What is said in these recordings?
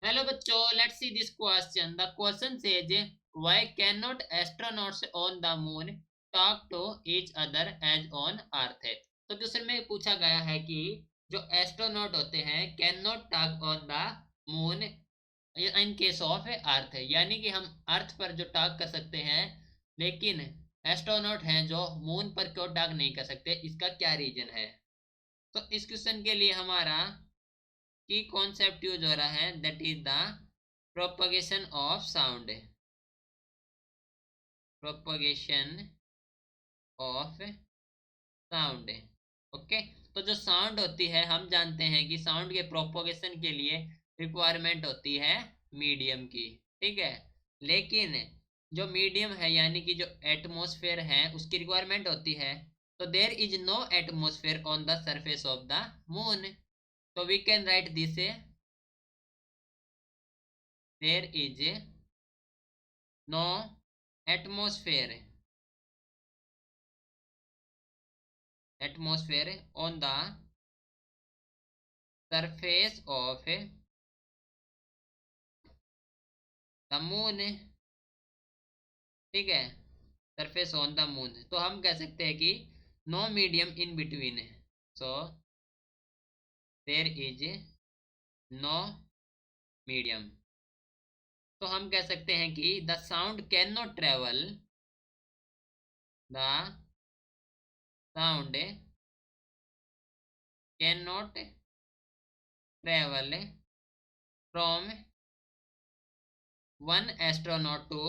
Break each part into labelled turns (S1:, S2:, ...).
S1: Hello बच्चों, let's see this question. The question says why can not astronauts on the moon talk to each other as on earth. तो दूसरे में पूछा गया है कि जो एस्ट्रोनॉट होते हैं can not talk on the moon in case of earth, यानी कि हम अर्थ पर जो टॉक कर सकते हैं, लेकिन एस्ट्रोनॉट हैं जो मून पर क्यों टॉक नहीं कर सकते, इसका क्या रीजन है। तो इस क्वेश्चन के लिए हमारा की कॉन्सेप्ट यूज हो रहा है, that is the propagation of sound. Propagation of sound. Okay, तो जो साउंड होती है हम जानते हैं कि साउंड के प्रोपगेशन के लिए रिक्वायरमेंट होती है मीडियम की। ठीक है, लेकिन जो मीडियम है यानी कि जो एटमॉस्फेयर है उसकी रिक्वायरमेंट होती है। तो there is no atmosphere on the surface of the moon. तो we can write this, there is no atmosphere on the surface of the moon। ठीक है, सरफेस ऑन द मून, तो हम कह सकते हैं कि no medium in between. So there is no medium. तो हम कह सकते हैं कि the sound can not travel, the sound can not travel from one astronaut to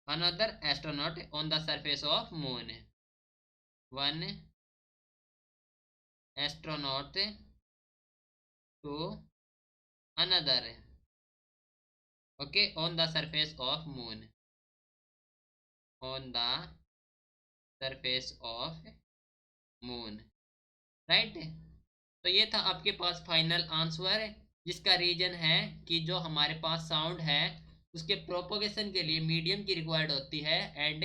S1: another astronaut on the surface of moon। One astronaut to another, okay, on the surface of moon, on the surface of moon, right। तो ये था आपके पास final answer, जिसका reason है कि जो हमारे पास साउंड है उसके प्रोपोगेशन के लिए मीडियम की रिक्वायर्ड होती है, एंड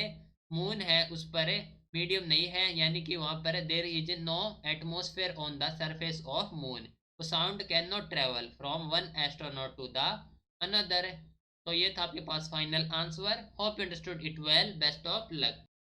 S1: मून है उस पर मीडियम नहीं है, यानी कि वहां पर there is no atmosphere on the surface of moon. तो sound can not travel from one astronaut to the another. तो ये था आपके पास final answer. Hope you understood it well. Best of luck.